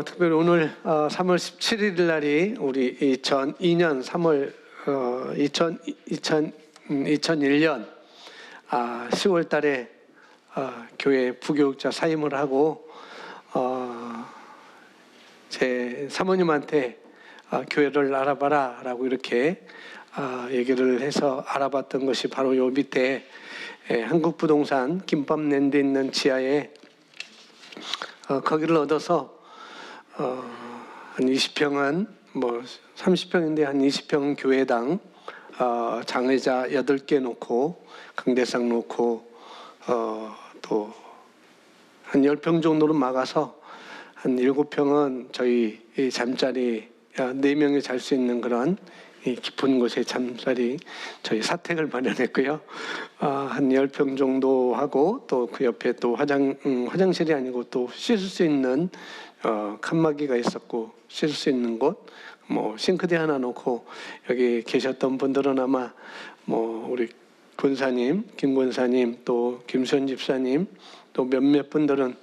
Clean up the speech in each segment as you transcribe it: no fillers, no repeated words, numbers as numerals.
특별히 오늘 3월 17일 날이 우리 2002년 3월 2001년 10월 달에 교회 부교육자 사임을 하고 제 사모님한테 교회를 알아봐라 라고 이렇게 얘기를 해서 알아봤던 것이 바로 요 밑에 한국부동산 김밥랜드 있는 지하에 거기를 얻어서 한 20평은 뭐 30평인데 한 20평은 교회당 장의자 8개 놓고 강대상 놓고 또 한 10평 정도로 막아서 한 7평은 저희 잠자리 4명이 잘 수 있는 그런 깊은 곳에 잠자리 저희 사택을 마련했고요. 한 10평 정도 하고 또 그 옆에 또 화장실이 아니고 또 씻을 수 있는 칸막이가 있었고 씻을 수 있는 곳, 뭐 싱크대 하나 놓고 여기 계셨던 분들은 아마 뭐 우리 권사님, 김 권사님, 또 김수현 집사님, 또 몇몇 분들은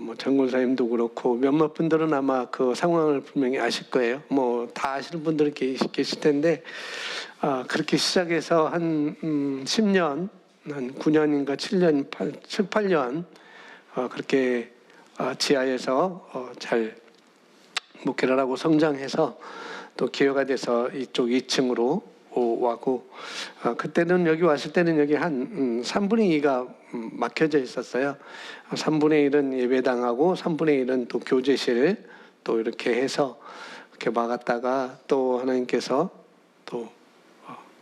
뭐 정 권사님도 그렇고 몇몇 분들은 아마 그 상황을 분명히 아실 거예요. 뭐 다 아시는 분들이 계실 텐데 그렇게 시작해서 한 10년, 한 9년인가 7년, 7, 8년 그렇게 지하에서 잘 목회를 하고 성장해서 또 기회가 돼서 이쪽 2층으로 왔고 그때는 여기 왔을 때는 여기 한 3분의 2가 막혀져 있었어요. 3분의 1은 예배당하고 3분의 1은 또 교제실 또 이렇게 해서 이렇게 막았다가 또 하나님께서 또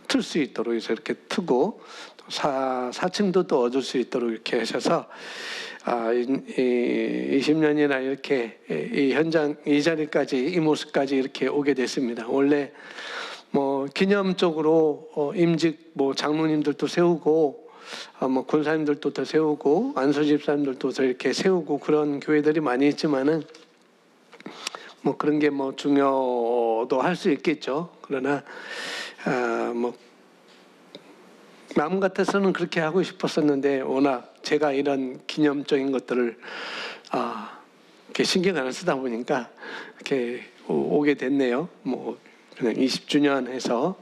틀 수 있도록 해서 이렇게 트고 또 4층도 또 얻을 수 있도록 이렇게 하셔서 20년이나 이렇게 이 현장 이 자리까지 이 모습까지 이렇게 오게 됐습니다. 원래 뭐 기념적으로 임직 뭐 장로님들도 세우고 뭐 권사님들도 더 세우고 안수 집사님들도 더 이렇게 세우고 그런 교회들이 많이 있지만은 뭐 그런 게 뭐 중요도 할 수 있겠죠. 그러나 뭐 마음 같아서는 그렇게 하고 싶었었는데 워낙 제가 이런 기념적인 것들을 이렇게 신경 안 쓰다 보니까 이렇게 오게 됐네요. 뭐 그냥 20주년 해서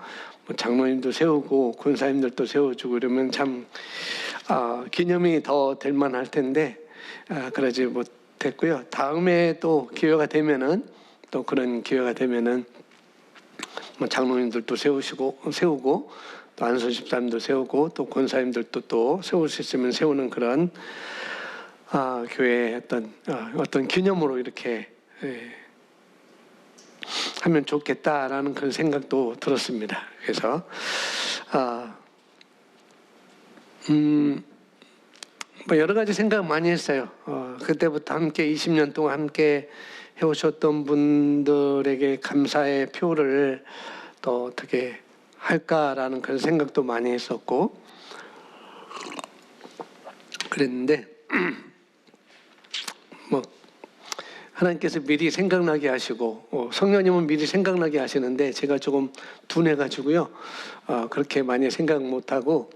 뭐 장로님도 세우고 권사님들도 세워주고 이러면 참 기념이 더 될 만할 텐데 그러지 못했고요. 다음에 또 기회가 되면은 또 그런 기회가 되면은 뭐 장로님들도 세우고 또 안수 집사님도 세우고 또 권사님들도 또 세울 수 있으면 세우는 그런 교회의 어떤 기념으로 이렇게 하면 좋겠다라는 그런 생각도 들었습니다. 그래서 뭐 여러 가지 생각 많이 했어요. 그때부터 함께 20년 동안 함께 해오셨던 분들에게 감사의 표를 또 어떻게 할까라는 그런 생각도 많이 했었고 그랬는데 뭐 하나님께서 미리 생각나게 하시고 성령님은 미리 생각나게 하시는데 제가 조금 둔해가지고요 그렇게 많이 생각 못하고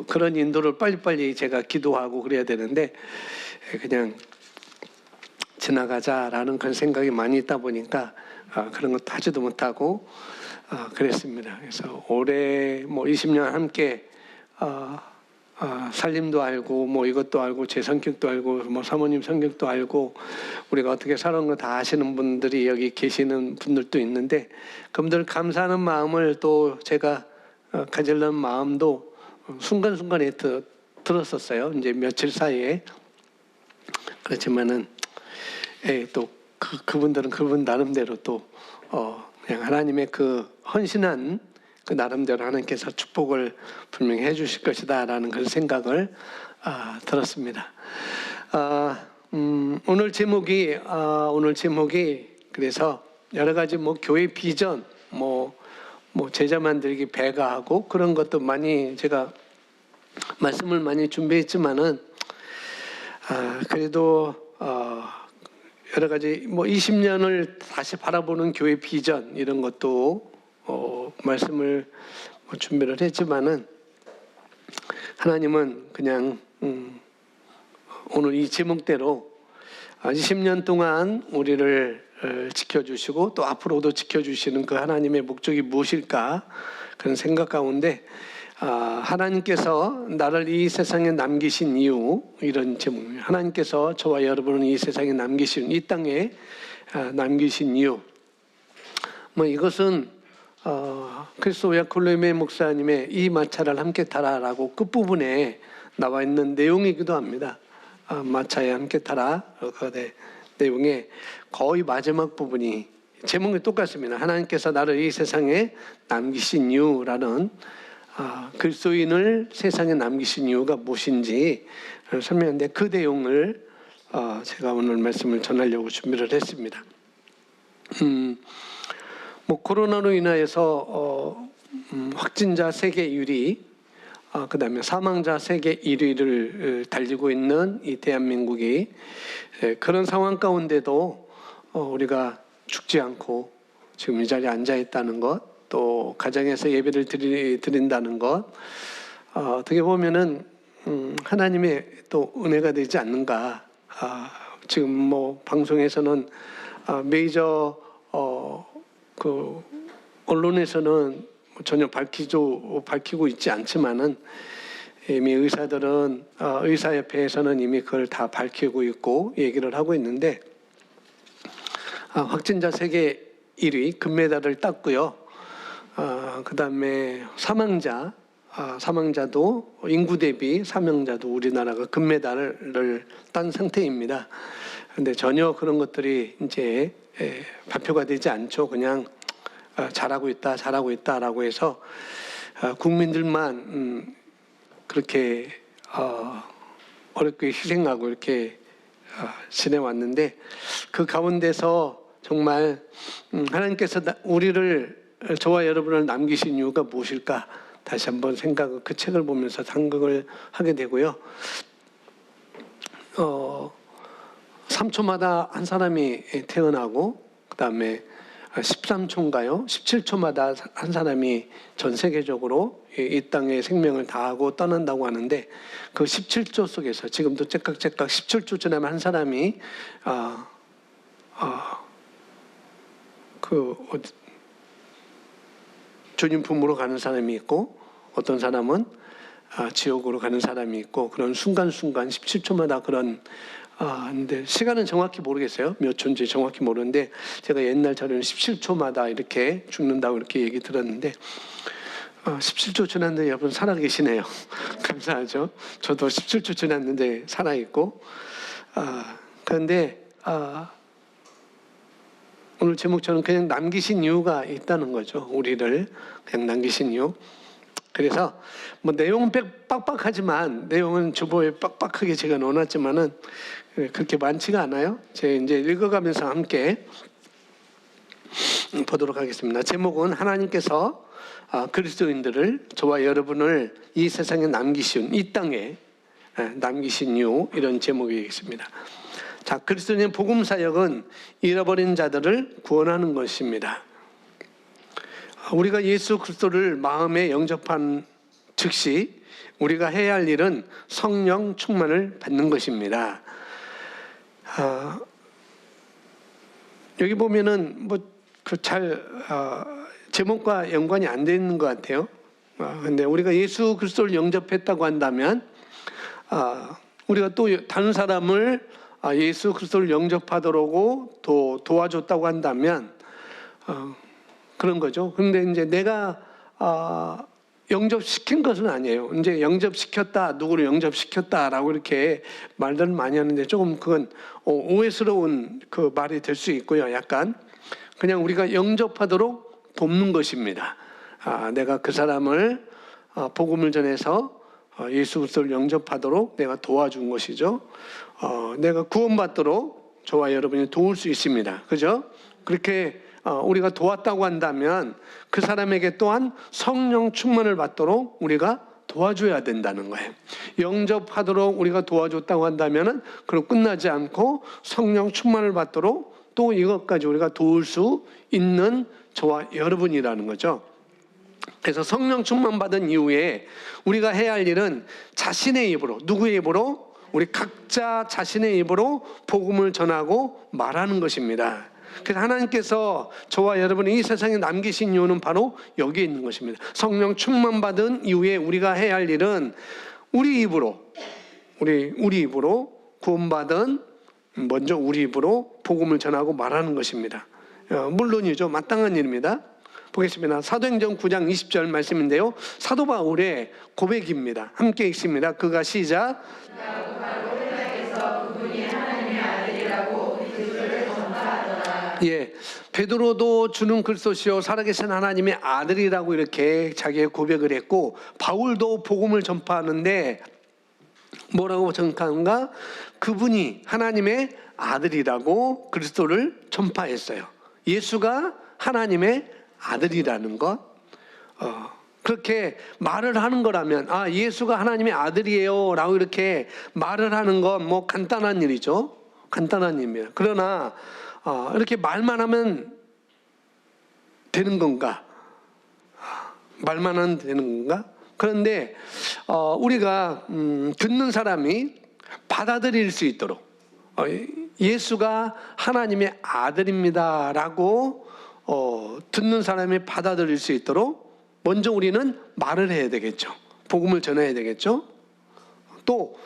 그런 인도를 빨리빨리 제가 기도하고 그래야 되는데 그냥 지나가자라는 그런 생각이 많이 있다 보니까 그런 것도 하지도 못하고 그랬습니다. 그래서 올해 뭐 20년 함께 살림도 알고 뭐 이것도 알고 제 성격도 알고 뭐 사모님 성격도 알고 우리가 어떻게 사는 거 다 아시는 분들이 여기 계시는 분들도 있는데 그분들 감사하는 마음을 또 제가 가지려는 마음도 순간순간에 들었었어요. 이제 며칠 사이에. 그렇지만은 또 그분들은 그분 나름대로 또 그냥 하나님의 그 헌신한 그 나름대로 하나님께서 축복을 분명히 해주실 것이다라는 그런 생각을 들었습니다. 오늘 제목이 그래서 여러 가지 뭐 교회 비전, 뭐 제자 만들기 배가하고 그런 것도 많이 제가 말씀을 많이 준비했지만은 그래도 여러 가지 뭐 20년을 다시 바라보는 교회 비전 이런 것도 말씀을 준비를 했지만은 하나님은 그냥 오늘 이 제목대로 20년 동안 우리를 지켜주시고 또 앞으로도 지켜주시는 그 하나님의 목적이 무엇일까 그런 생각 가운데 하나님께서 나를 이 세상에 남기신 이유 이런 제목입니다. 하나님께서 저와 여러분을 이 세상에 남기신 이 땅에 남기신 이유 이것은 그리스도의 콜로메 목사님의 이 마차를 함께 타라라고 끝부분에 나와 있는 내용이기도 합니다. 마차에 함께 타라 그 내용의 거의 마지막 부분이 제목이 똑같습니다. 하나님께서 나를 이 세상에 남기신 이유라는 그리스도인을 세상에 남기신 이유가 무엇인지 설명하는데 그 내용을 제가 오늘 말씀을 전하려고 준비를 했습니다. 코로나로 인하여서 확진자 세계 1위, 그 다음에 사망자 세계 1위를 달리고 있는 이 대한민국이 그런 상황 가운데도 우리가 죽지 않고 지금 이 자리에 앉아 있다는 것, 또 가정에서 예배를 드린다는 것, 어떻게 보면은 하나님의 또 은혜가 되지 않는가. 지금 방송에서는 메이저 그 언론에서는 전혀 밝히고 있지 않지만은 이미 의사들은 의사협회에서는 이미 그걸 다 밝히고 있고 얘기를 하고 있는데 확진자 세계 1위 금메달을 땄고요. 그 다음에 사망자도 인구 대비 사망자도 우리나라가 금메달을 딴 상태입니다. 그런데 전혀 그런 것들이 이제 발표가 되지 않죠. 그냥 잘하고 있다라고 해서 국민들만 그렇게 어렵게 희생하고 이렇게 지내왔는데 그 가운데서 정말 하나님께서 저와 여러분을 남기신 이유가 무엇일까 다시 한번 그 책을 보면서 생각을 하게 되고요. 3초마다 한 사람이 태어나고 그 다음에 13초인가요? 17초마다 한 사람이 전 세계적으로 이 땅에 생명을 다하고 떠난다고 하는데 그 17초 속에서 지금도 째깍째깍 17초 지나면 한 사람이 주님 품으로 가는 사람이 있고 어떤 사람은 지옥으로 가는 사람이 있고 그런 순간순간 17초마다 그런 근데 시간은 정확히 모르겠어요. 몇 초인지 정확히 모르는데 제가 옛날 자료는 17초마다 이렇게 죽는다고 이렇게 얘기 들었는데 17초 지났는데 여러분 살아계시네요. 감사하죠. 저도 17초 지났는데 살아있고 그런데 오늘 제목처럼 그냥 남기신 이유가 있다는 거죠. 우리를 그냥 남기신 이유. 그래서 내용은 빡빡하지만 내용은 주보에 빡빡하게 제가 넣어놨지만은 그렇게 많지가 않아요. 제가 이제 읽어가면서 함께 보도록 하겠습니다. 제목은 하나님께서 그리스도인들을 저와 여러분을 이 세상에 남기신 이 땅에 남기신 이유 이런 제목이겠습니다. 자, 그리스도인의 복음 사역은 잃어버린 자들을 구원하는 것입니다. 우리가 예수 그리스도를 마음에 영접한 즉시 우리가 해야 할 일은 성령 충만을 받는 것입니다. 여기 보면은 제목과 연관이 안 되는 것 같아요. 근데 우리가 예수 그리스도를 영접했다고 한다면 우리가 또 다른 사람을 예수 그리스도를 영접하도록 도와줬다고 한다면 그런 거죠. 그런데 이제 내가 영접시킨 것은 아니에요. 이제 영접시켰다, 누구를 영접시켰다라고 이렇게 말들을 많이 하는데 조금 그건 오해스러운 그 말이 될 수 있고요. 약간 그냥 우리가 영접하도록 돕는 것입니다. 내가 그 사람을 복음을 전해서 예수 그리스도를 영접하도록 내가 도와준 것이죠. 내가 구원받도록 저와 여러분이 도울 수 있습니다. 그죠? 그렇게 우리가 도왔다고 한다면 그 사람에게 또한 성령 충만을 받도록 우리가 도와줘야 된다는 거예요. 영접하도록 우리가 도와줬다고 한다면 그럼 끝나지 않고 성령 충만을 받도록 또 이것까지 우리가 도울 수 있는 저와 여러분이라는 거죠. 그래서 성령 충만 받은 이후에 우리가 해야 할 일은 자신의 입으로, 누구의 입으로? 우리 각자 자신의 입으로 복음을 전하고 말하는 것입니다. 그래서 하나님께서 저와 여러분이 이 세상에 남기신 이유는 바로 여기에 있는 것입니다. 성령 충만 받은 이후에 우리가 해야 할 일은 우리 입으로 구원받은 먼저 우리 입으로 복음을 전하고 말하는 것입니다. 물론이죠. 마땅한 일입니다. 보겠습니다. 사도행전 9장 20절 말씀인데요. 사도 바울의 고백입니다. 함께 읽습니다. 그가 시작. 예, 베드로도 주는 그리스도시요 살아계신 하나님의 아들이라고 이렇게 자기의 고백을 했고, 바울도 복음을 전파하는데 뭐라고 전파하는가? 그분이 하나님의 아들이라고 그리스도를 전파했어요. 예수가 하나님의 아들이라는 것, 그렇게 말을 하는 거라면, 아, 예수가 하나님의 아들이에요 라고 이렇게 말을 하는 건 뭐 간단한 일이죠. 간단한 일입니다. 그러나 이렇게 말만 하면 되는 건가? 말만 하면 되는 건가? 그런데 우리가 듣는 사람이 받아들일 수 있도록, 예수가 하나님의 아들입니다라고 듣는 사람이 받아들일 수 있도록 먼저 우리는 말을 해야 되겠죠. 복음을 전해야 되겠죠. 또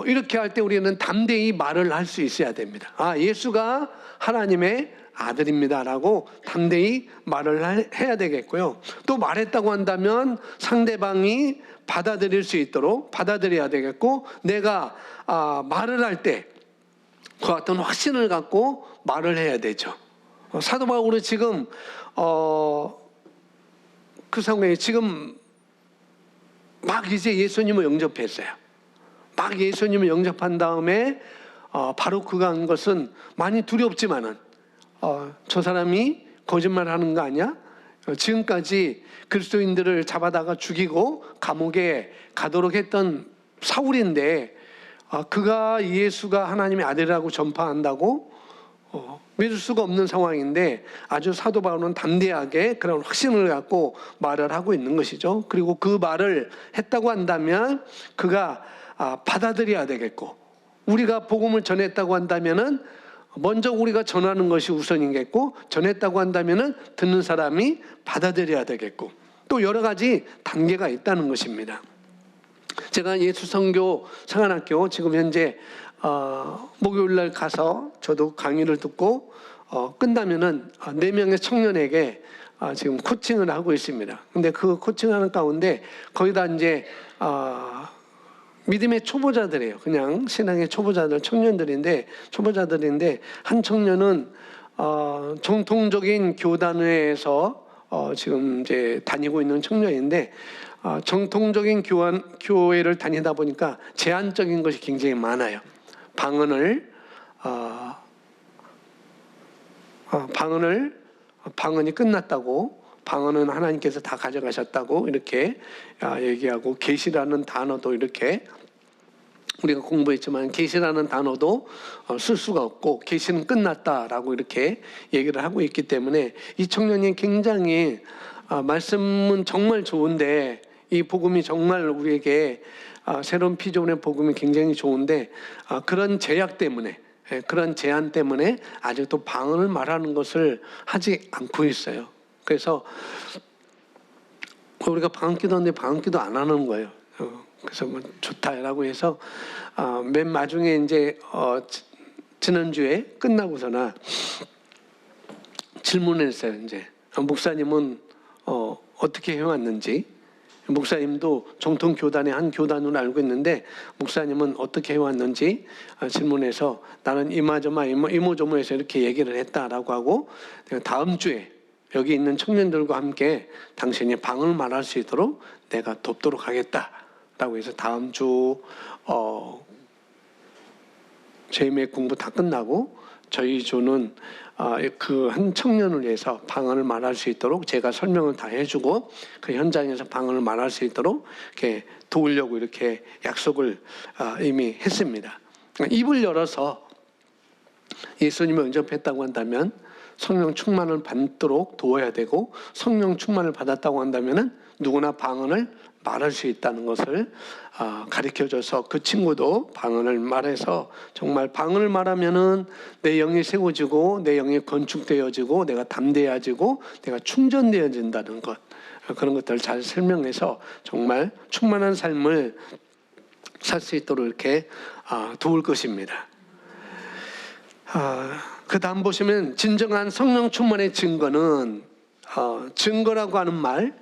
이렇게 할 때 우리는 담대히 말을 할 수 있어야 됩니다. 아, 예수가 하나님의 아들입니다라고 담대히 말을 해야 되겠고요. 또 말했다고 한다면 상대방이 받아들일 수 있도록 받아들여야 되겠고, 내가 말을 할 때 그 같은 확신을 갖고 말을 해야 되죠. 사도 바울은 지금 그 상황에 지금 막 이제 예수님을 영접했어요. 막 예수님을 영접한 다음에 바로 그가 한 것은 많이 두렵지만은 저 사람이 거짓말하는 거 아니야? 지금까지 그리스도인들을 잡아다가 죽이고 감옥에 가도록 했던 사울인데 그가 예수가 하나님의 아들이라고 전파한다고 믿을 수가 없는 상황인데, 아주 사도 바울은 담대하게 그런 확신을 갖고 말을 하고 있는 것이죠. 그리고 그 말을 했다고 한다면 그가 받아들여야 되겠고, 우리가 복음을 전했다고 한다면은 먼저 우리가 전하는 것이 우선이겠고, 전했다고 한다면은 듣는 사람이 받아들여야 되겠고, 또 여러 가지 단계가 있다는 것입니다. 제가 예수선교 상한학교 지금 현재 목요일날 가서 저도 강의를 듣고 끝나면은 4명의 청년에게 지금 코칭을 하고 있습니다. 근데 그 코칭하는 가운데 거의 다 이제 믿음의 초보자들이에요. 그냥 신앙의 초보자들, 초보자들인데 한 청년은 정통적인 교단회에서 지금 이제 다니고 있는 청년인데, 정통적인 교회를 다니다 보니까 제한적인 것이 굉장히 많아요. 방언이 끝났다고, 방언은 하나님께서 다 가져가셨다고 이렇게 얘기하고, 계시라는 단어도 이렇게 우리가 공부했지만 계시라는 단어도 쓸 수가 없고 계시는 끝났다라고 이렇게 얘기를 하고 있기 때문에, 이 청년이 굉장히 말씀은 정말 좋은데, 이 복음이 정말 우리에게 새로운 피조물의 복음이 굉장히 좋은데 그런 제약 때문에, 그런 제한 때문에 아직도 방언을 말하는 것을 하지 않고 있어요. 그래서 우리가 방언기도 하는데 방언기도 안 하는 거예요. 그래서 뭐 좋다라고 해서 맨 마중에 이제 지난주에 끝나고서나 질문을 했어요. 이제 목사님은 어떻게 해왔는지. 목사님도 정통 교단의 한 교단으로 알고 있는데 목사님은 어떻게 해왔는지 질문해서, 나는 이모저모해서 이렇게 얘기를 했다라고 하고, 다음 주에 여기 있는 청년들과 함께 당신이 방언을 말할 수 있도록 내가 돕도록 하겠다라고 해서 다음 주 제임의 공부 다 끝나고 저희 조는 그 한 청년을 위해서 방언을 말할 수 있도록 제가 설명을 다 해주고 그 현장에서 방언을 말할 수 있도록 이렇게 도우려고 이렇게 약속을 이미 했습니다. 입을 열어서 예수님을 영접했다고 한다면 성령 충만을 받도록 도와야 되고, 성령 충만을 받았다고 한다면은 누구나 방언을 말할 수 있다는 것을 가르쳐줘서 그 친구도 방언을 말해서 정말 방언을 말하면은 내 영이 세워지고 내 영이 건축되어지고 내가 담대해지고 내가 충전되어진다는 것, 그런 것들을 잘 설명해서 정말 충만한 삶을 살 수 있도록 이렇게 도울 것입니다. 그 다음 보시면 진정한 성령 충만의 증거는 증거라고 하는 말,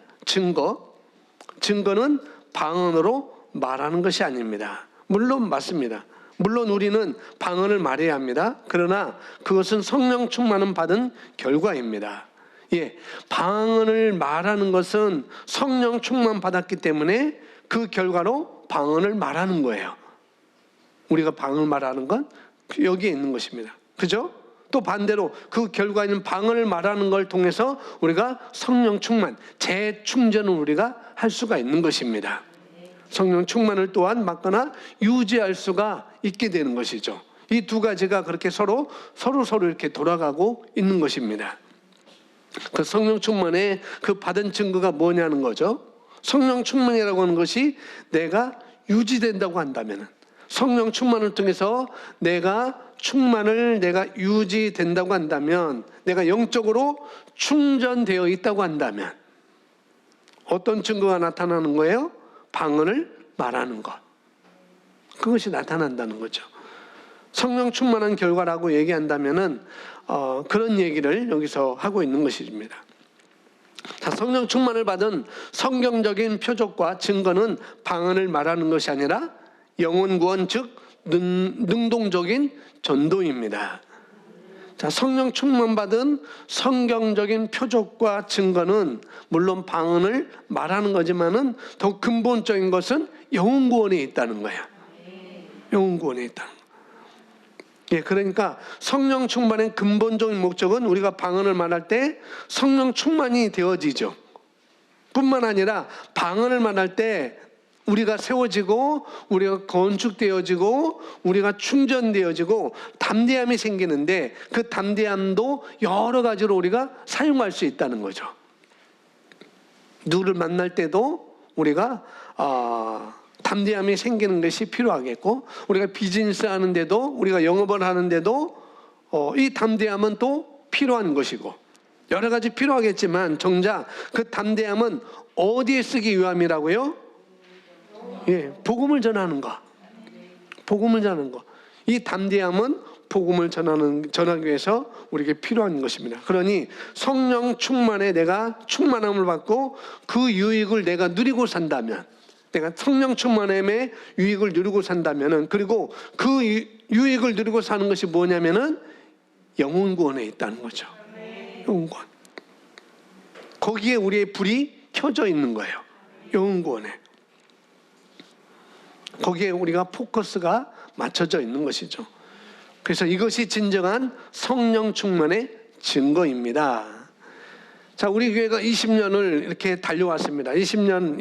증거는 방언으로 말하는 것이 아닙니다. 물론 맞습니다. 물론 우리는 방언을 말해야 합니다. 그러나 그것은 성령 충만을 받은 결과입니다. 예, 방언을 말하는 것은 성령 충만 받았기 때문에 그 결과로 방언을 말하는 거예요. 우리가 방언을 말하는 건 여기에 있는 것입니다. 그죠? 또 반대로 그 결과인 방언을 말하는 걸 통해서 우리가 성령 충만, 재충전을 우리가 할 수가 있는 것입니다. 성령 충만을 또한 막거나 유지할 수가 있게 되는 것이죠. 이 두 가지가 그렇게 서로 이렇게 돌아가고 있는 것입니다. 그 성령 충만의 그 받은 증거가 뭐냐는 거죠. 성령 충만이라고 하는 것이 내가 유지된다고 한다면, 성령 충만을 통해서 내가 유지된다고 한다면, 내가 영적으로 충전되어 있다고 한다면 어떤 증거가 나타나는 거예요? 방언을 말하는 것. 그것이 나타난다는 거죠. 성령 충만한 결과라고 얘기한다면은 그런 얘기를 여기서 하고 있는 것입니다. 자, 성령 충만을 받은 성경적인 표적과 증거는 방언을 말하는 것이 아니라 영혼 구원, 즉 능동적인 전도입니다. 자, 성령 충만 받은 성경적인 표적과 증거는 물론 방언을 말하는 거지만은 더 근본적인 것은 영혼 구원에 있다는 거예요. 영혼 구원에 있다는 거예요. 예, 그러니까 성령 충만의 근본적인 목적은 우리가 방언을 말할 때 성령 충만이 되어지죠. 뿐만 아니라 방언을 말할 때 우리가 세워지고 우리가 건축되어지고 우리가 충전되어지고 담대함이 생기는데 그 담대함도 여러 가지로 우리가 사용할 수 있다는 거죠. 누구를 만날 때도 우리가 담대함이 생기는 것이 필요하겠고, 우리가 비즈니스 하는데도, 우리가 영업을 하는데도 이 담대함은 또 필요한 것이고, 여러 가지 필요하겠지만 정작 그 담대함은 어디에 쓰기 위함이라고요? 예, 복음을 전하는 것. 복음을 전하는 것. 이 담대함은 복음을 전하기 위해서 우리에게 필요한 것입니다. 그러니 성령 충만에 내가 충만함을 받고 그 유익을 내가 누리고 산다면, 내가 성령 충만함의 유익을 누리고 산다면은, 그리고 그 유익을 누리고 사는 것이 뭐냐면은 영혼 구원에 있다는 거죠. 영혼 구원. 거기에 우리의 불이 켜져 있는 거예요. 영혼 구원에. 거기에 우리가 포커스가 맞춰져 있는 것이죠. 그래서 이것이 진정한 성령 충만의 증거입니다. 자, 우리 교회가 20년을 이렇게 달려왔습니다. 20년을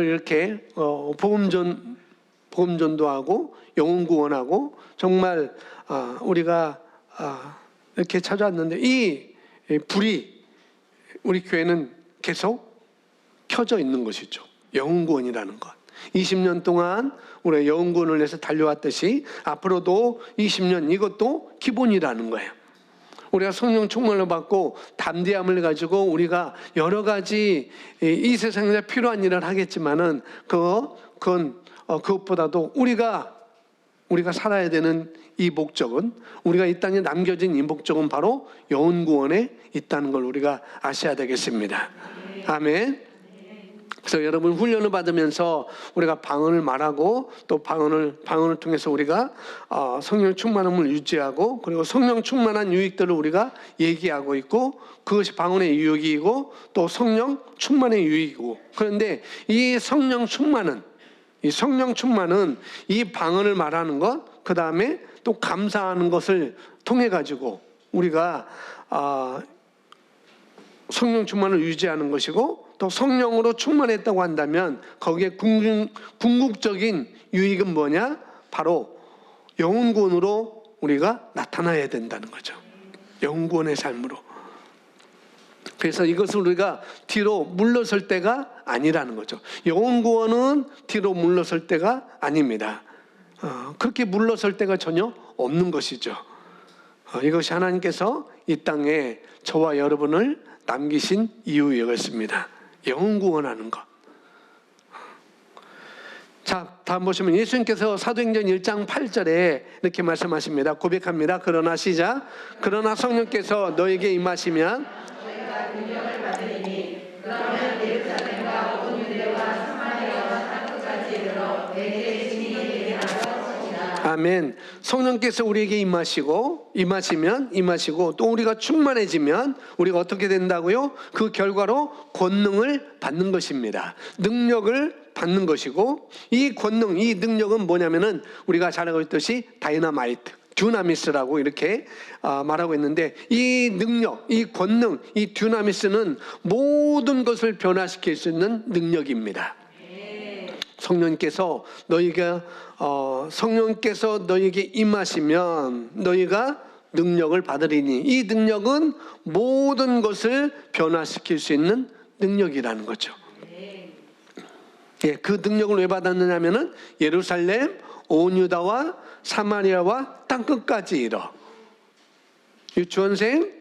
이렇게 복음전도 하고 영혼 구원하고 정말 우리가 이렇게 찾아왔는데 이 불이 우리 교회는 계속 켜져 있는 것이죠. 영혼 구원이라는 것. 20년 동안 우리가 영혼 구원을 위해서 달려왔듯이 앞으로도 20년 이것도 기본이라는 거예요. 우리가 성령 충만을 받고 담대함을 가지고 우리가 여러 가지 이 세상에 필요한 일을 하겠지만은 그것보다도 우리가 살아야 되는 이 목적은, 우리가 이 땅에 남겨진 이 목적은 바로 영혼 구원에 있다는 걸 우리가 아셔야 되겠습니다. 아멘. 그래서 여러분 훈련을 받으면서 우리가 방언을 말하고 또 방언을 통해서 우리가 성령 충만함을 유지하고, 그리고 성령 충만한 유익들을 우리가 얘기하고 있고, 그것이 방언의 유익이고 또 성령 충만의 유익이고, 그런데 이 성령 충만은 이 방언을 말하는 것, 그 다음에 또 감사하는 것을 통해 가지고 우리가 성령 충만을 유지하는 것이고, 또 성령으로 충만했다고 한다면 거기에 궁극적인 유익은 뭐냐? 바로 영혼 구원으로 우리가 나타나야 된다는 거죠. 영혼 구원의 삶으로. 그래서 이것을 우리가 뒤로 물러설 때가 아니라는 거죠. 영혼 구원은 뒤로 물러설 때가 아닙니다. 그렇게 물러설 때가 전혀 없는 것이죠. 이것이 하나님께서 이 땅에 저와 여러분을 남기신 이유였습니다. 영혼 구원하는 것. 자, 다음 보시면 예수님께서 사도행전 1장 8절에 이렇게 말씀하십니다. 고백합니다. 그러나 시작. 그러나 성령께서 너에게 임하시면 아멘. 성령께서 우리에게 임하시고 또 우리가 충만해지면 우리가 어떻게 된다고요? 그 결과로 권능을 받는 것입니다. 능력을 받는 것이고, 이 권능, 이 능력은 뭐냐면은 우리가 잘 알고 있듯이 다이너마이트, 듀나미스라고 이렇게 말하고 있는데, 이 능력, 이 권능, 이 듀나미스는 모든 것을 변화시킬 수 있는 능력입니다. 성령께서 너에게 임하시면 너희가 능력을 받으리니, 이 능력은 모든 것을 변화시킬 수 있는 능력이라는 거죠. 예, 그 능력을 왜 받았느냐면은 예루살렘, 온 유다와 사마리아와 땅 끝까지 이르러 유치원생,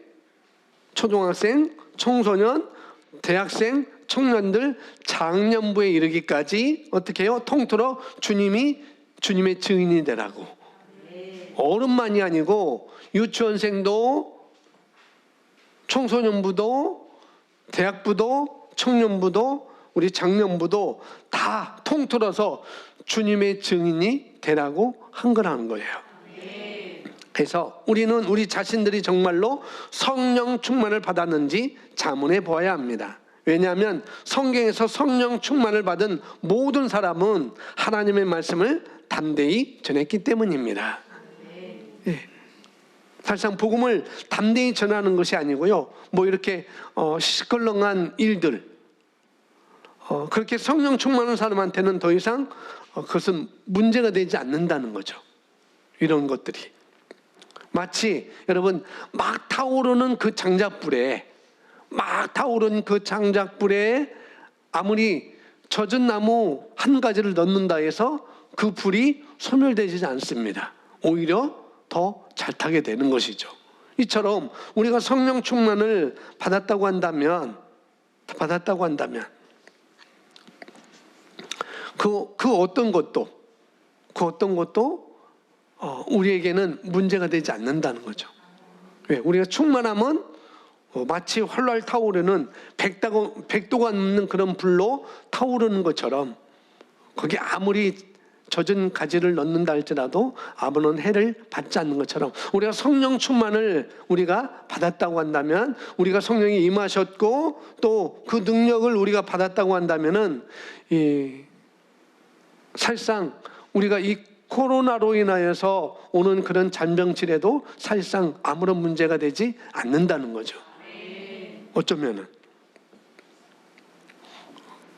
초등학생, 청소년, 대학생, 청년들, 장년부에 이르기까지 어떻게 해요? 통틀어 주님의 증인이 되라고. 어른만이 아니고 유치원생도, 청소년부도, 대학부도, 청년부도, 우리 장년부도 다 통틀어서 주님의 증인이 되라고 한 거라는 거예요. 그래서 우리는 우리 자신들이 정말로 성령 충만을 받았는지 자문해 보아야 합니다. 왜냐하면 성경에서 성령 충만을 받은 모든 사람은 하나님의 말씀을 담대히 전했기 때문입니다. 예. 사실상 복음을 담대히 전하는 것이 아니고요, 뭐 이렇게 시끌렁한 일들, 그렇게 성령 충만한 사람한테는 더 이상 그것은 문제가 되지 않는다는 거죠. 이런 것들이 마치 여러분 막 타오르는 그 장작불에 아무리 젖은 나무 한 가지를 넣는다 해서 그 불이 소멸되지 않습니다. 오히려 더 잘 타게 되는 것이죠. 이처럼 우리가 성령 충만을 받았다고 한다면 그 어떤 것도 우리에게는 문제가 되지 않는다는 거죠. 왜? 우리가 충만하면 마치 활활 타오르는 백도가 넘는 그런 불로 타오르는 것처럼, 거기 아무리 젖은 가지를 넣는다 할지라도 아무런 해를 받지 않는 것처럼, 우리가 성령 충만을 우리가 받았다고 한다면, 우리가 성령이 임하셨고 또 그 능력을 우리가 받았다고 한다면은 사실상 우리가 이 코로나로 인하여서 오는 그런 잔병질에도 사실상 아무런 문제가 되지 않는다는 거죠. 어쩌면은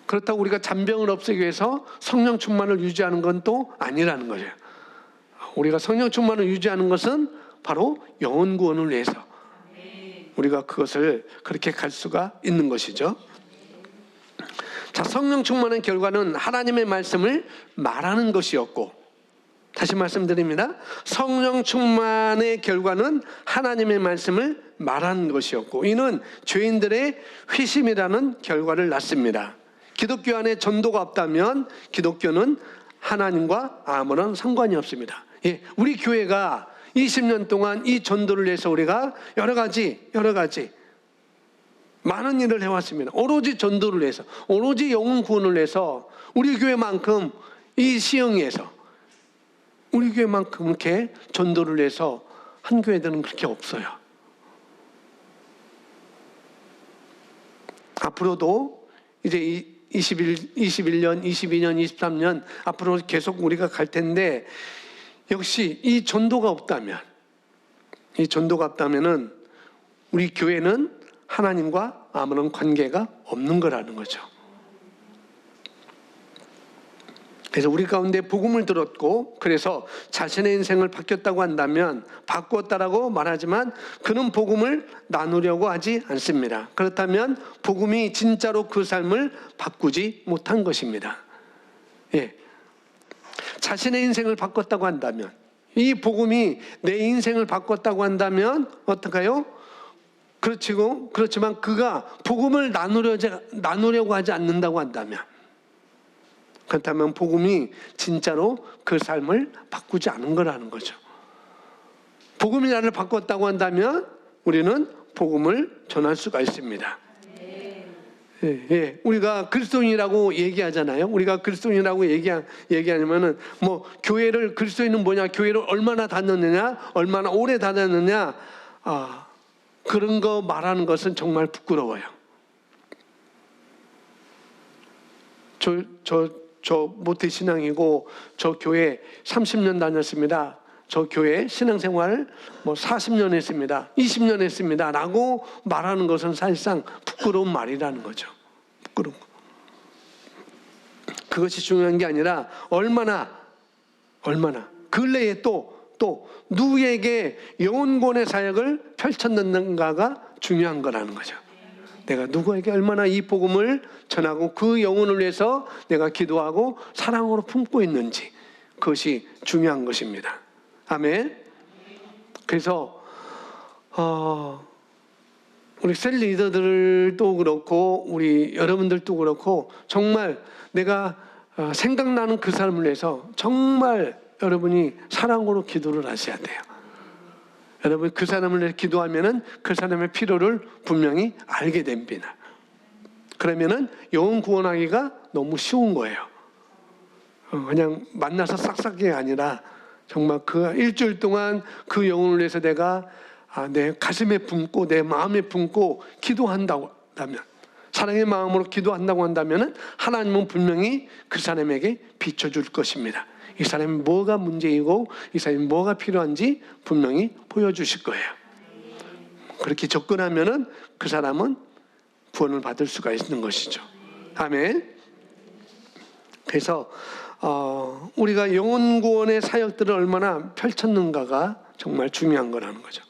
그렇다고 우리가 잔병을 없애기 위해서 성령 충만을 유지하는 건 또 아니라는 거죠. 우리가 성령 충만을 유지하는 것은 바로 영혼 구원을 위해서 우리가 그것을 그렇게 갈 수가 있는 것이죠. 자, 성령 충만의 결과는 하나님의 말씀을 말하는 것이었고, 다시 말씀드립니다. 성령 충만의 결과는 하나님의 말씀을 말하는 것이었고, 이는 죄인들의 회심이라는 결과를 낳습니다. 기독교 안에 전도가 없다면 기독교는 하나님과 아무런 상관이 없습니다. 예, 우리 교회가 20년 동안 이 전도를 위해서 우리가 여러 가지 많은 일을 해왔습니다. 오로지 전도를 위해서, 오로지 영혼 구원을 위해서. 우리 교회만큼 이 시흥에서 우리 교회만큼 이렇게 전도를 위해서 한 교회들은 그렇게 없어요. 앞으로도 이제 21년, 22년, 23년 앞으로 계속 우리가 갈 텐데, 역시 이 전도가 없다면은 우리 교회는 하나님과 아무런 관계가 없는 거라는 거죠. 그래서 우리 가운데 복음을 들었고 그래서 자신의 인생을 바뀌었다고 한다면, 바꾸었다라고 말하지만 그는 복음을 나누려고 하지 않습니다. 그렇다면 복음이 진짜로 그 삶을 바꾸지 못한 것입니다. 예. 자신의 인생을 바꿨다고 한다면, 이 복음이 내 인생을 바꿨다고 한다면 어떨까요? 그렇지만 그가 복음을 나누려고 하지 않는다고 한다면, 그렇다면 복음이 진짜로 그 삶을 바꾸지 않은 거라는 거죠. 복음이 나를 바꿨다고 한다면 우리는 복음을 전할 수가 있습니다. 예. 우리가 그리스도인이라고 얘기하잖아요. 우리가 그리스도인이라고 얘기하냐면은 교회를, 그리스도인은 뭐냐? 교회를 얼마나 다녔느냐? 얼마나 오래 다녔느냐? 그런 거 말하는 것은 정말 부끄러워요. 저 모태신앙이고 저 교회 30년 다녔습니다. 저 교회 신앙생활 40년 했습니다. 20년 했습니다. 라고 말하는 것은 사실상 부끄러운 말이라는 거죠. 부끄러운 거. 그것이 중요한 게 아니라 얼마나 근래에 또 누구에게 영혼권의 사역을 펼쳤는가가 중요한 거라는 거죠. 내가 누구에게 얼마나 이 복음을 전하고 그 영혼을 위해서 내가 기도하고 사랑으로 품고 있는지, 그것이 중요한 것입니다. 아멘. 그래서 우리 셀 리더들도 그렇고 우리 여러분들도 그렇고 정말 내가 생각나는 그 사람을 위해서 정말 여러분이 사랑으로 기도를 하셔야 돼요. 여러분 그 사람을 위해 기도하면은 그 사람의 필요를 분명히 알게 됩니다. 그러면은 영혼 구원하기가 너무 쉬운 거예요. 그냥 만나서 싹싹이 아니라 정말 그 일주일 동안 그 영혼을 위해서 내가 내 가슴에 품고 내 마음에 품고 기도한다고 한다면, 사랑의 마음으로 기도한다고 한다면은 하나님은 분명히 그 사람에게 비춰줄 것입니다. 이 사람이 뭐가 문제이고 이 사람이 뭐가 필요한지 분명히 보여주실 거예요. 그렇게 접근하면은 그 사람은 구원을 받을 수가 있는 것이죠. 아멘. 그래서 우리가 영혼 구원의 사역들을 얼마나 펼쳤는가가 정말 중요한 거라는 거죠.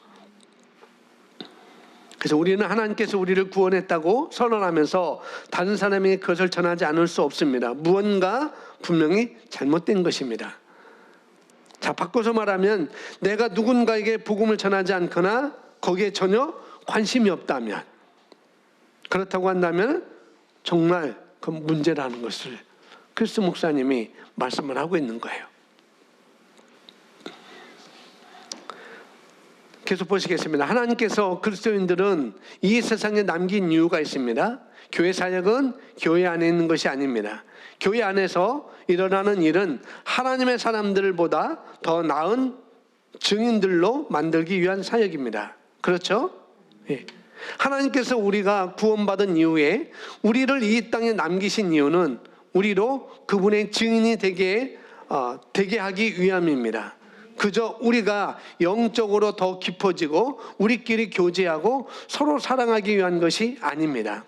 그래서 우리는 하나님께서 우리를 구원했다고 선언하면서 다른 사람에게 그것을 전하지 않을 수 없습니다. 무언가 분명히 잘못된 것입니다. 자, 바꿔서 말하면 내가 누군가에게 복음을 전하지 않거나 거기에 전혀 관심이 없다면, 그렇다고 한다면 정말 그 문제라는 것을 크리스 목사님이 말씀을 하고 있는 거예요. 계속 보시겠습니다. 하나님께서 그리스도인들은 이 세상에 남긴 이유가 있습니다. 교회 사역은 교회 안에 있는 것이 아닙니다. 교회 안에서 일어나는 일은 하나님의 사람들보다 더 나은 증인들로 만들기 위한 사역입니다. 그렇죠? 예. 하나님께서 우리가 구원받은 이후에 우리를 이 땅에 남기신 이유는 우리로 그분의 증인이 되게 하기 위함입니다. 그저 우리가 영적으로 더 깊어지고 우리끼리 교제하고 서로 사랑하기 위한 것이 아닙니다.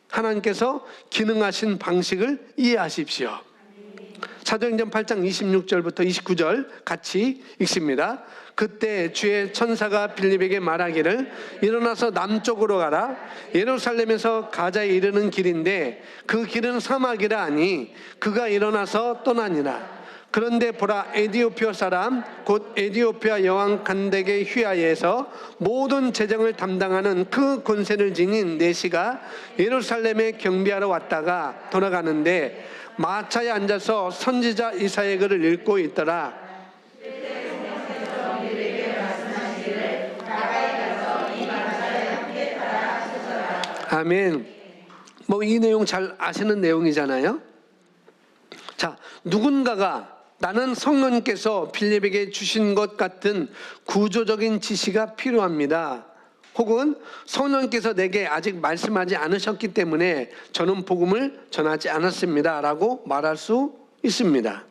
하나님께서 기능하신 방식을 이해하십시오. 사도행전 8장 26절부터 29절 같이 읽습니다. 그때 주의 천사가 빌립에게 말하기를 일어나서 남쪽으로 가라. 예루살렘에서 가자에 이르는 길인데 그 길은 사막이라 하니 그가 일어나서 떠나니라. 그런데 보라, 에디오피아 사람 곧 에디오피아 여왕 간덱의 휘하에서 모든 재정을 담당하는 그 권세를 지닌 내시가 예루살렘에 경비하러 왔다가 돌아가는데 마차에 앉아서 선지자 이사야의 글을 읽고 있더라. 아멘. 이 내용 잘 아시는 내용이잖아요. 자, 누군가가 나는 성령님께서 빌립에게 주신 것 같은 구조적인 지시가 필요합니다. 혹은 성령님께서 내게 아직 말씀하지 않으셨기 때문에 저는 복음을 전하지 않았습니다. 라고 말할 수 있습니다.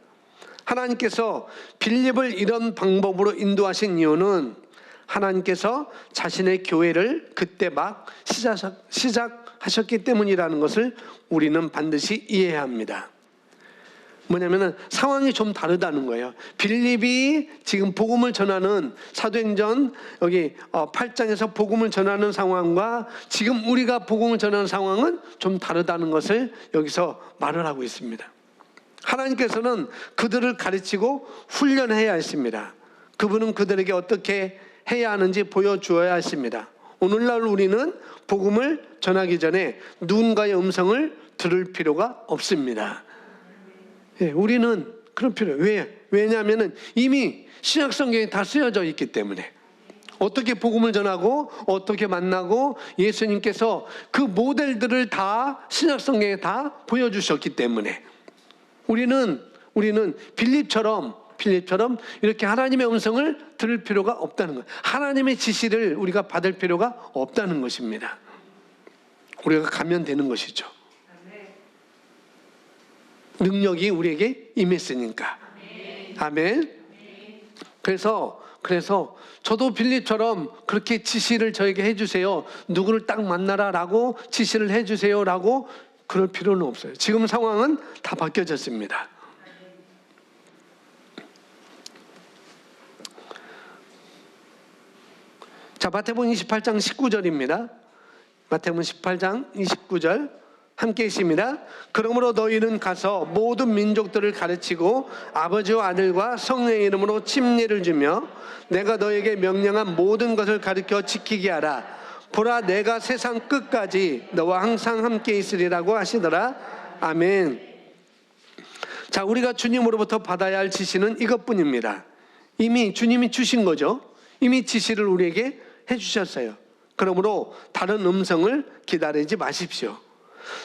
하나님께서 빌립을 이런 방법으로 인도하신 이유는 하나님께서 자신의 교회를 그때 막 시작하셨기 때문이라는 것을 우리는 반드시 이해해야 합니다. 뭐냐면은 상황이 좀 다르다는 거예요. 빌립이 지금 복음을 전하는 사도행전 여기 8장에서 복음을 전하는 상황과 지금 우리가 복음을 전하는 상황은 좀 다르다는 것을 여기서 말을 하고 있습니다. 하나님께서는 그들을 가르치고 훈련해야 했습니다. 그분은 그들에게 어떻게 해야 하는지 보여주어야 했습니다. 오늘날 우리는 복음을 전하기 전에 누군가의 음성을 들을 필요가 없습니다. 예, 우리는 그런 필요. 왜냐하면 이미 신약 성경에 다 쓰여져 있기 때문에 어떻게 복음을 전하고 어떻게 만나고 예수님께서 그 모델들을 다 신약 성경에 다 보여주셨기 때문에 우리는 빌립처럼 이렇게 하나님의 음성을 들을 필요가 없다는 거예요. 하나님의 지시를 우리가 받을 필요가 없다는 것입니다. 우리가 가면 되는 것이죠. 능력이 우리에게 임했으니까. 아멘. 그래서 저도 빌립처럼 그렇게 지시를 저에게 해주세요. 누구를 딱 만나라라고 지시를 해주세요라고 그럴 필요는 없어요. 지금 상황은 다 바뀌어졌습니다. 자, 마태복음 28장 19절입니다. 마태복음 18장 29절 함께 있습니다. 그러므로 너희는 가서 모든 민족들을 가르치고 아버지와 아들과 성령의 이름으로 침례를 주며 내가 너에게 명령한 모든 것을 가르쳐 지키게 하라. 보라, 내가 세상 끝까지 너와 항상 함께 있으리라고 하시더라. 아멘. 자, 우리가 주님으로부터 받아야 할 지시는 이것뿐입니다. 이미 주님이 주신 거죠. 이미 지시를 우리에게 해주셨어요. 그러므로 다른 음성을 기다리지 마십시오.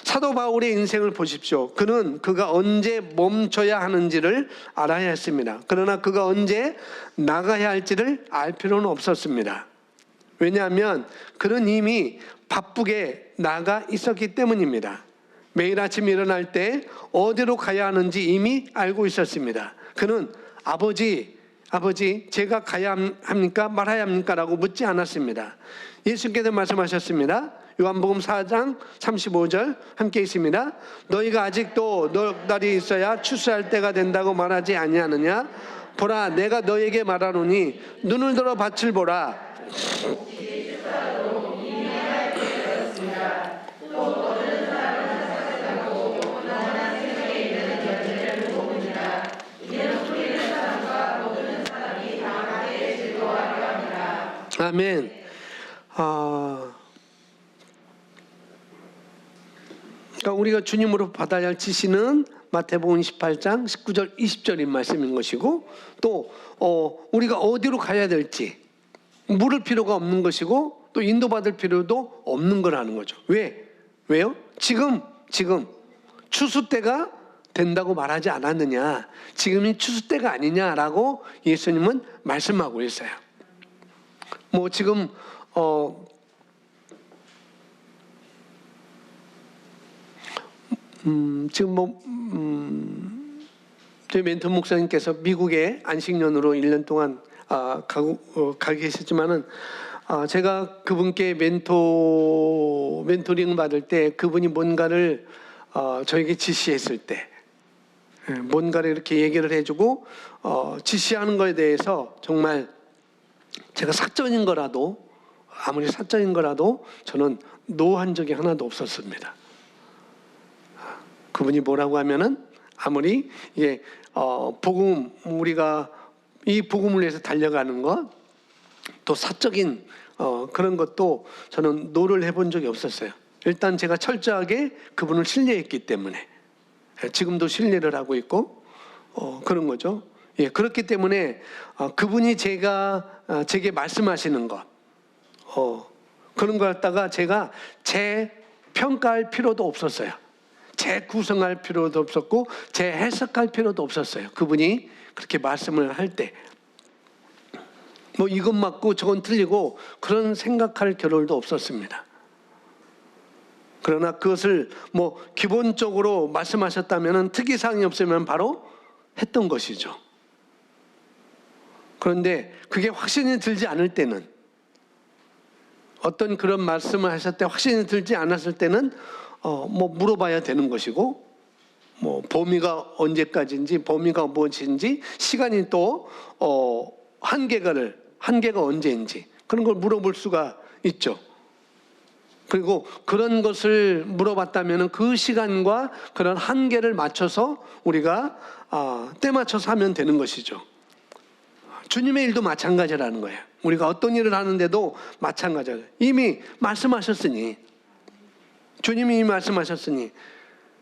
사도 바울의 인생을 보십시오. 그가 언제 멈춰야 하는지를 알아야 했습니다. 그러나 그가 언제 나가야 할지를 알 필요는 없었습니다. 왜냐하면 그는 이미 바쁘게 나가 있었기 때문입니다. 매일 아침 일어날 때 어디로 가야 하는지 이미 알고 있었습니다. 그는 아버지 제가 가야 합니까 말아야 합니까 라고 묻지 않았습니다. 예수께서 말씀하셨습니다. 요한복음 4장 35절 함께 있습니다. 너희가 아직도 넉 달이 있어야 추수할 때가 된다고 말하지 아니하느냐? 보라, 내가 너에게 말하노니 눈을 들어 밭을 보라. 아멘. 그러니까 우리가 주님으로 받아야 할 지시는 마태복음 28장 19절 20절인 말씀인 것이고 또 우리가 어디로 가야 될지 물을 필요가 없는 것이고 또 인도받을 필요도 없는 거라는 거죠. 왜요? 지금 추수 때가 된다고 말하지 않았느냐? 지금이 추수 때가 아니냐라고 예수님은 말씀하고 있어요. 뭐 지금 저희 멘토 목사님께서 미국에 안식년으로 1년 동안 가 계셨지만은 제가 그분께 멘토링 받을 때 그분이 뭔가를 저에게 지시했을 때 뭔가를 이렇게 얘기를 해주고 지시하는 거에 대해서 정말 제가 아무리 사적인 거라도 저는 노한 적이 하나도 없었습니다. 그분이 뭐라고 하면은 아무리 이게 우리가 이 복음을 위해서 달려가는 것, 또 사적인 그런 것도 저는 노를 해본 적이 없었어요. 일단 제가 철저하게 그분을 신뢰했기 때문에 지금도 신뢰를 하고 있고 그런 거죠. 예, 그렇기 때문에 그분이 제게 말씀하시는 것, 그런 걸 갖다가 제가 재평가할 필요도 없었어요. 재구성할 필요도 없었고 재해석할 필요도 없었어요. 그분이 그렇게 말씀을 할 때 뭐 이건 맞고 저건 틀리고 그런 생각할 겨를도 없었습니다. 그러나 그것을 뭐 기본적으로 말씀하셨다면 특이사항이 없으면 바로 했던 것이죠. 그런데 그게 확신이 들지 않을 때는, 어떤 그런 말씀을 하실 때 확신이 들지 않았을 때는 뭐 물어봐야 되는 것이고, 뭐 범위가 언제까지인지, 범위가 무엇인지, 시간이 또 한계가 언제인지 그런 걸 물어볼 수가 있죠. 그리고 그런 것을 물어봤다면 그 시간과 그런 한계를 맞춰서 우리가 때 맞춰서 하면 되는 것이죠. 주님의 일도 마찬가지라는 거예요. 우리가 어떤 일을 하는데도 마찬가지예요. 이미 말씀하셨으니, 주님이 이미 말씀하셨으니,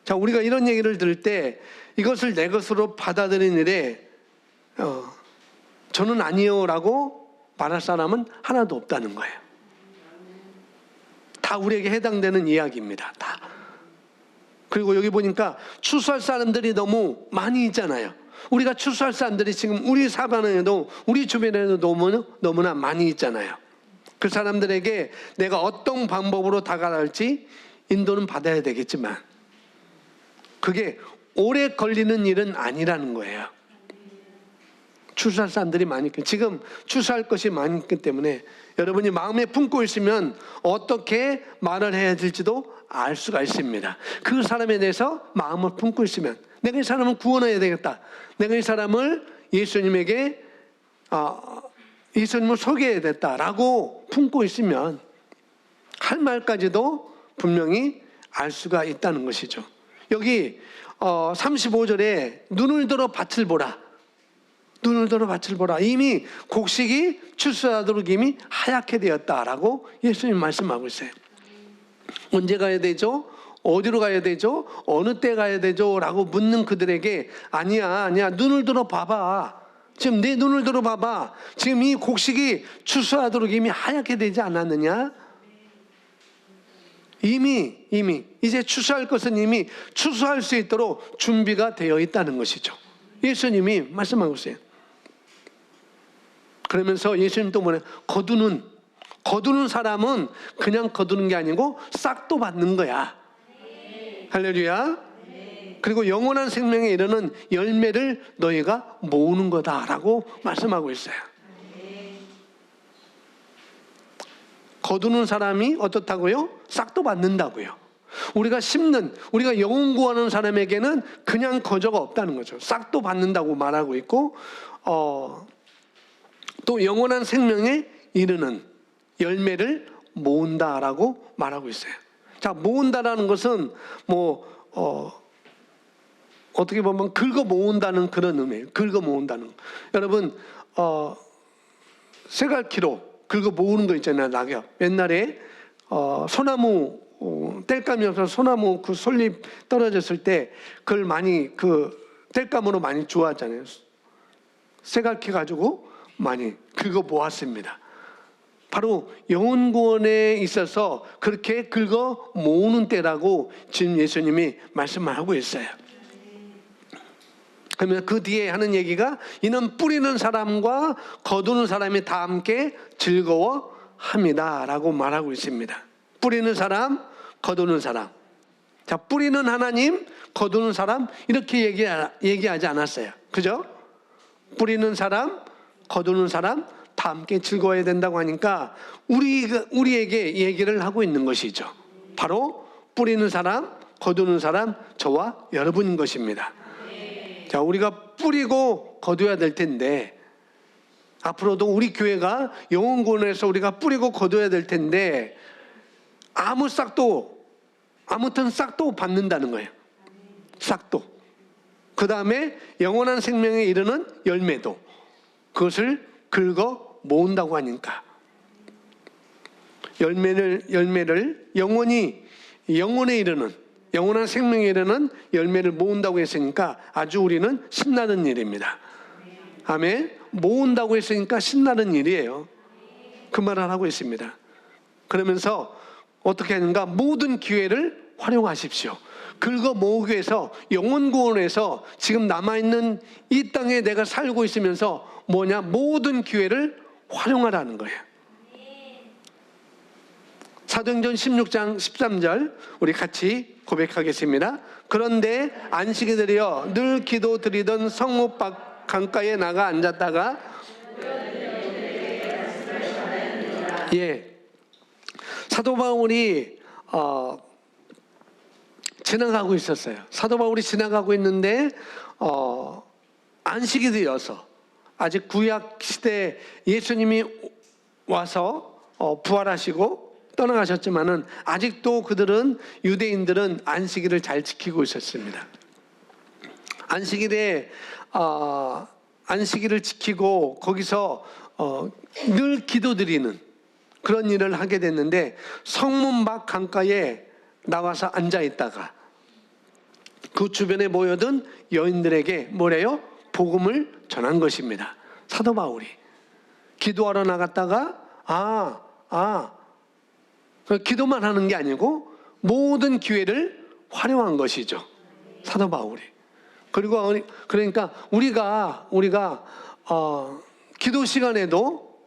자, 우리가 이런 얘기를 들을 때 이것을 내 것으로 받아들이는 일에 저는 아니요라고 말할 사람은 하나도 없다는 거예요. 다 우리에게 해당되는 이야기입니다. 다. 그리고 여기 보니까 추수할 사람들이 너무 많이 있잖아요. 우리가 추수할 사람들이 지금 우리 사방에도, 우리 주변에도 너무나 많이 있잖아요. 그 사람들에게 내가 어떤 방법으로 다가갈지 인도는 받아야 되겠지만 그게 오래 걸리는 일은 아니라는 거예요. 추수할 사람들이 많으니까, 지금 추수할 것이 많기 때문에 여러분이 마음에 품고 있으면 어떻게 말을 해야 될지도 알 수가 있습니다. 그 사람에 대해서 마음을 품고 있으면, 내가 이 사람을 구원해야 되겠다, 내가 이 사람을 예수님에게 예수님을 소개해야 됐다라고 품고 있으면 할 말까지도 분명히 알 수가 있다는 것이죠. 여기 35절에 눈을 들어 밭을 보라, 눈을 들어 밭을 보라, 이미 곡식이 추수하도록 이미 하얗게 되었다라고 예수님 말씀하고 있어요. 언제 가야 되죠? 어디로 가야 되죠? 어느 때 가야 되죠? 라고 묻는 그들에게 아니야, 눈을 들어 봐봐, 지금 내 눈을 들어 봐봐, 지금 이 곡식이 추수하도록 이미 하얗게 되지 않았느냐? 이미 이제 추수할 것은 이미 추수할 수 있도록 준비가 되어 있다는 것이죠. 예수님이 말씀하고 있어요. 그러면서 예수님 또 뭐냐? 거두는 사람은 그냥 거두는 게 아니고 싹도 받는 거야. 할렐루야. 그리고 영원한 생명에 이르는 열매를 너희가 모으는 거다라고 말씀하고 있어요. 거두는 사람이 어떻다고요? 싹도 받는다고요. 우리가 영혼 구하는 사람에게는 그냥 거저가 없다는 거죠. 싹도 받는다고 말하고 있고, 또 영원한 생명에 이르는 열매를 모은다라고 말하고 있어요. 자, 모은다라는 것은 어떻게 보면 긁어 모은다는 그런 의미예요. 긁어 모은다는. 여러분, 쇠갈키로 긁어 모으는 거 있잖아요. 낙엽. 옛날에 소나무 땔감이어서 소나무 그 솔잎 떨어졌을 때 그걸 많이 땔감으로 많이 주웠잖아요. 쇠갈키 가지고 많이 긁어 모았습니다. 바로 영혼 구원에 있어서 그렇게 긁어 모으는 때라고 지금 예수님이 말씀을 하고 있어요. 그러면 그 뒤에 하는 얘기가 이는 뿌리는 사람과 거두는 사람이 다 함께 즐거워합니다 라고 말하고 있습니다. 뿌리는 사람, 거두는 사람. 자, 뿌리는 하나님, 거두는 사람, 이렇게 얘기하지 않았어요. 그죠? 뿌리는 사람, 거두는 사람 다 함께 즐거워야 된다고 하니까 우리에게 얘기를 하고 있는 것이죠. 바로 뿌리는 사람, 거두는 사람, 저와 여러분인 것입니다. 자, 우리가 뿌리고 거둬야 될 텐데, 앞으로도 우리 교회가 영혼구원에서 우리가 뿌리고 거둬야 될 텐데, 아무튼 싹도 받는다는 거예요. 싹도. 그 다음에 영원한 생명에 이르는 열매도, 그것을 긁어 모은다고 하니까 열매를 영원에 이르는, 영원한 생명에 이르는 열매를 모은다고 했으니까 아주 우리는 신나는 일입니다. 아멘. 모은다고 했으니까 신나는 일이에요. 그 말을 하고 있습니다. 그러면서 어떻게 하는가? 모든 기회를 활용하십시오. 긁어 모으기 위해서, 영혼 구원에서 지금 남아있는 이 땅에 내가 살고 있으면서 모든 기회를 활용하라는 거예요. 사도행전 16장 13절 우리 같이 고백하겠습니다. 그런데 안식에 들여 늘 기도 드리던 성읍 밖 강가에 나가 앉았다가, 사도 바울이 지나가고 있었어요. 사도 바울이 지나가고 있는데 안식이 되어서, 아직 구약 시대 예수님이 와서 부활하시고 떠나가셨지만은 아직도 그들은, 유대인들은 안식일을 잘 지키고 있었습니다. 안식일을 지키고 거기서 늘 기도드리는 그런 일을 하게 됐는데, 성문 밖 강가에 나와서 앉아 있다가 그 주변에 모여든 여인들에게 뭐래요? 복음을 전한 것입니다. 사도 바울이 기도하러 나갔다가 기도만 하는 게 아니고 모든 기회를 활용한 것이죠, 사도 바울이. 그리고 그러니까 우리가 기도 시간에도,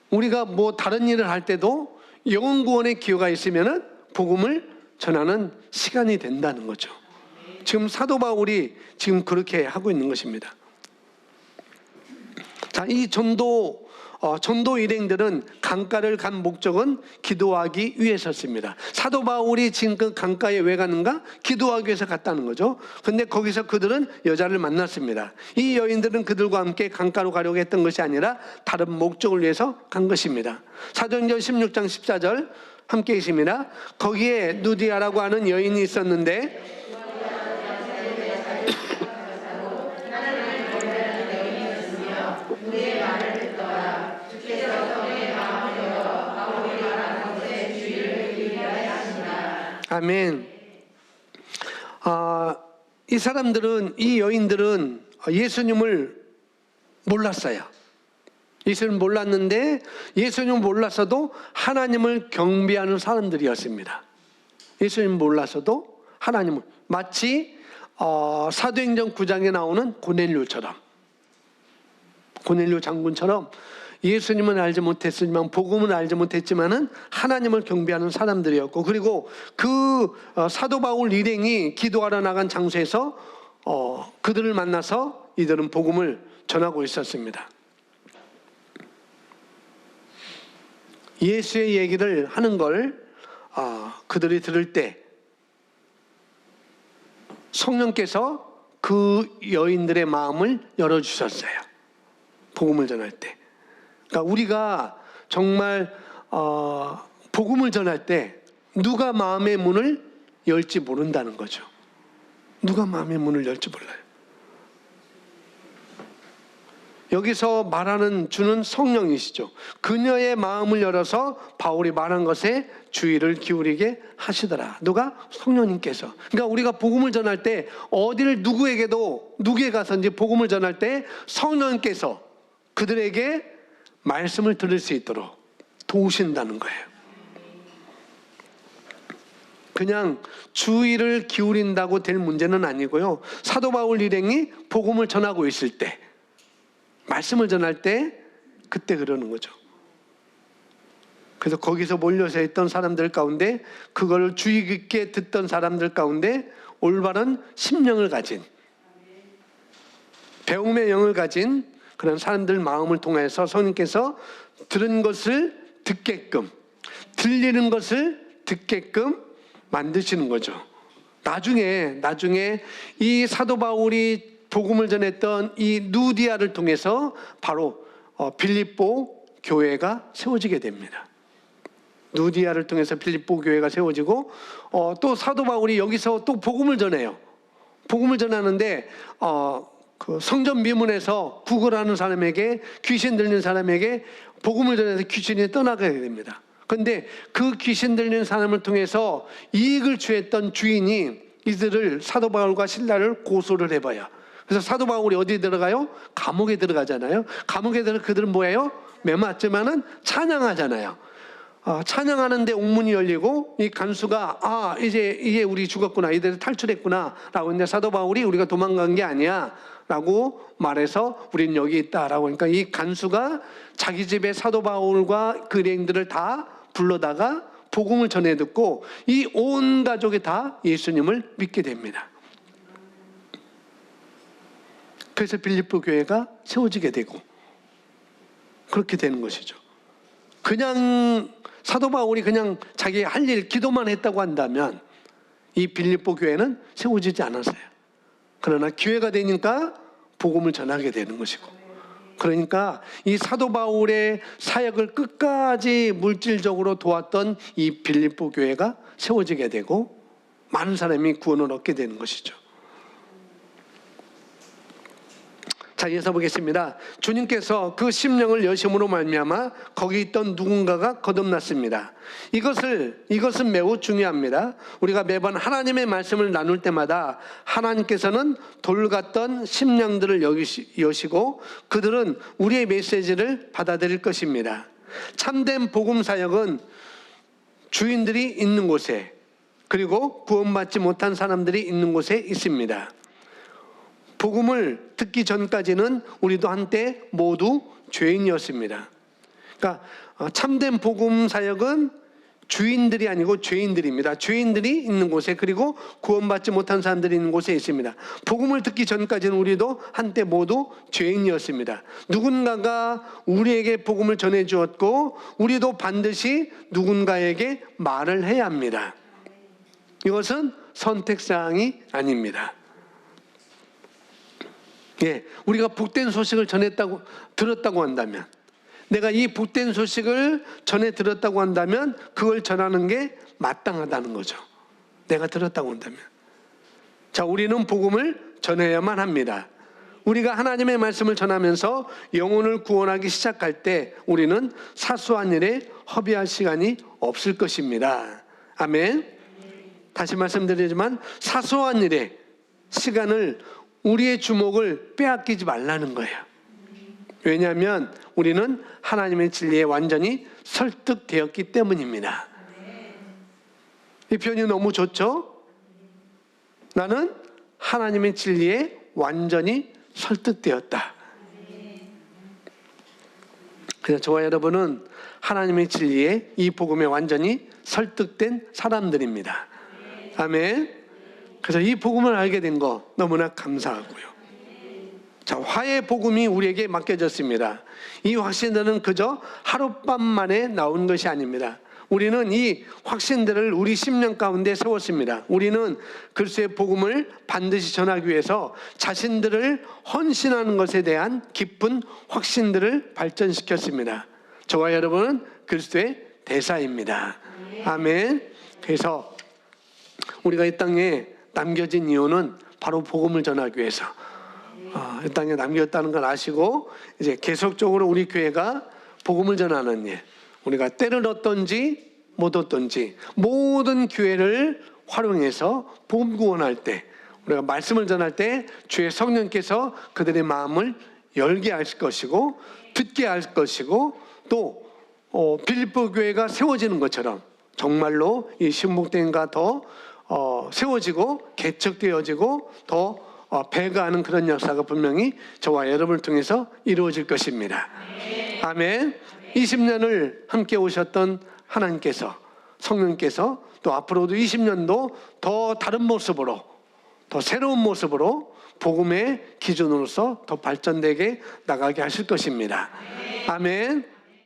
우리가 뭐 다른 일을 할 때도 영혼 구원의 기회가 있으면은 복음을 전하는 시간이 된다는 거죠. 지금 사도 바울이 지금 그렇게 하고 있는 것입니다. 자, 이 전도 일행들은 강가를 간 목적은 기도하기 위해서였습니다. 사도 바울이 지금 그 강가에 왜 갔는가? 기도하기 위해서 갔다는 거죠. 근데 거기서 그들은 여자를 만났습니다. 이 여인들은 그들과 함께 강가로 가려고 했던 것이 아니라 다른 목적을 위해서 간 것입니다. 사도행전 16장 14절 함께 있습니다. 거기에 누디아라고 하는 여인이 있었는데 아멘. 이 사람들은, 이 여인들은 예수님을 몰랐어요. 예수님을 몰랐는데, 예수님을 몰랐어도 하나님을 경배하는 사람들이었습니다. 예수님을 몰랐어도 하나님을, 마치 사도행전 9장에 나오는 고넬료처럼, 고넬료 장군처럼 예수님은 알지 못했지만, 복음은 알지 못했지만은 하나님을 경배하는 사람들이었고, 그리고 그 사도 바울 일행이 기도하러 나간 장소에서 그들을 만나서 이들은 복음을 전하고 있었습니다. 예수의 얘기를 하는 걸 그들이 들을 때 성령께서 그 여인들의 마음을 열어주셨어요. 복음을 전할 때. 그러니까 우리가 정말 복음을 전할 때 누가 마음의 문을 열지 모른다는 거죠. 누가 마음의 문을 열지 몰라요. 여기서 말하는 주는 성령이시죠. 그녀의 마음을 열어서 바울이 말한 것에 주의를 기울이게 하시더라. 누가? 성령님께서. 그러니까 우리가 복음을 전할 때 어디를 누구에게 가서든지 복음을 전할 때 성령님께서 그들에게 말씀을 들을 수 있도록 도우신다는 거예요. 그냥 주의를 기울인다고 될 문제는 아니고요. 사도 바울 일행이 복음을 전하고 있을 때, 말씀을 전할 때 그때 그러는 거죠. 그래서 거기서 몰려서 있던 사람들 가운데, 그걸 주의 깊게 듣던 사람들 가운데 올바른 심령을 가진, 배움의 영을 가진 그런 사람들 마음을 통해서 성령께서 들은 것을 듣게끔, 들리는 것을 듣게끔 만드시는 거죠. 나중에 이 사도 바울이 복음을 전했던 이 누디아를 통해서 바로 빌립보 교회가 세워지게 됩니다. 누디아를 통해서 빌립보 교회가 세워지고, 또 사도 바울이 여기서 또 복음을 전해요. 복음을 전하는데 그 성전 미문에서 구걸하는 사람에게, 귀신 들리는 사람에게 복음을 전해서 귀신이 떠나게 됩니다. 그런데 그 귀신 들리는 사람을 통해서 이익을 취했던 주인이 이들을, 사도 바울과 신라를 고소를 해봐요. 그래서 사도 바울이 어디에 들어가요? 감옥에 들어가잖아요. 감옥에 들어가 그들은 뭐예요? 매맞지만은 찬양하잖아요. 찬양하는데 옥문이 열리고 이 간수가 이제 우리 죽었구나, 이들 탈출했구나 라고 했는데, 사도 바울이 우리가 도망간 게 아니야 라고 말해서 우리는 여기 있다라고 하니까, 이 간수가 자기 집에 사도 바울과 그 일행들을 다 불러다가 복음을 전해 듣고 이 온 가족이 다 예수님을 믿게 됩니다. 그래서 빌립보 교회가 세워지게 되고 그렇게 되는 것이죠. 그냥 사도 바울이 그냥 자기 할 일 기도만 했다고 한다면 이 빌립보 교회는 세워지지 않았어요. 그러나 기회가 되니까 복음을 전하게 되는 것이고, 그러니까 이 사도 바울의 사역을 끝까지 물질적으로 도왔던 이 빌립보 교회가 세워지게 되고 많은 사람이 구원을 얻게 되는 것이죠. 자, 이어서 보겠습니다. 주님께서 그 심령을 여심으로 말미암아 거기 있던 누군가가 거듭났습니다. 이것은 매우 중요합니다. 우리가 매번 하나님의 말씀을 나눌 때마다 하나님께서는 돌 같던 심령들을 여시고 그들은 우리의 메시지를 받아들일 것입니다. 참된 복음 사역은 주인들이 있는 곳에, 그리고 구원받지 못한 사람들이 있는 곳에 있습니다. 복음을 듣기 전까지는 우리도 한때 모두 죄인이었습니다. 그러니까 참된 복음 사역은 주인들이 아니고 죄인들입니다. 죄인들이 있는 곳에, 그리고 구원받지 못한 사람들이 있는 곳에 있습니다. 복음을 듣기 전까지는 우리도 한때 모두 죄인이었습니다. 누군가가 우리에게 복음을 전해 주었고 우리도 반드시 누군가에게 말을 해야 합니다. 이것은 선택사항이 아닙니다. 예, 우리가 복된 소식을 들었다고 한다면, 내가 이 복된 소식을 전해 들었다고 한다면 그걸 전하는 게 마땅하다는 거죠. 내가 들었다고 한다면. 자, 우리는 복음을 전해야만 합니다. 우리가 하나님의 말씀을 전하면서 영혼을 구원하기 시작할 때 우리는 사소한 일에 허비할 시간이 없을 것입니다. 아멘. 다시 말씀드리지만 사소한 일에 시간을, 우리의 주목을 빼앗기지 말라는 거예요. 왜냐하면 우리는 하나님의 진리에 완전히 설득되었기 때문입니다. 이 표현이 너무 좋죠? 나는 하나님의 진리에 완전히 설득되었다. 그래서 저와 여러분은 하나님의 진리에, 이 복음에 완전히 설득된 사람들입니다. 아멘. 그래서 이 복음을 알게 된 거 너무나 감사하고요. 자, 화의 복음이 우리에게 맡겨졌습니다. 이 확신들은 그저 하룻밤 만에 나온 것이 아닙니다. 우리는 이 확신들을 우리 심령 가운데 세웠습니다. 우리는 그리스도의 복음을 반드시 전하기 위해서 자신들을 헌신하는 것에 대한 깊은 확신들을 발전시켰습니다. 저와 여러분은 그리스도의 대사입니다. 아멘. 그래서 우리가 이 땅에 남겨진 이유는 바로 복음을 전하기 위해서 이 땅에 남겼다는 걸 아시고 이제 계속적으로 우리 교회가 복음을 전하는 일, 우리가 때를 얻든지 못 얻든지 모든 기회를 활용해서 복음 구원할 때, 우리가 말씀을 전할 때 주의 성령께서 그들의 마음을 열게 할 것이고 듣게 할 것이고, 또 빌립보 교회가 세워지는 것처럼 정말로 이 신복된과 더 세워지고 개척되어지고 더 배가하는 그런 역사가 분명히 저와 여러분을 통해서 이루어질 것입니다. 아멘. 20년을 함께 오셨던 하나님께서, 성령께서 또 앞으로도 20년도 더 다른 모습으로, 더 새로운 모습으로 복음의 기준으로서 더 발전되게 나가게 하실 것입니다. 아멘.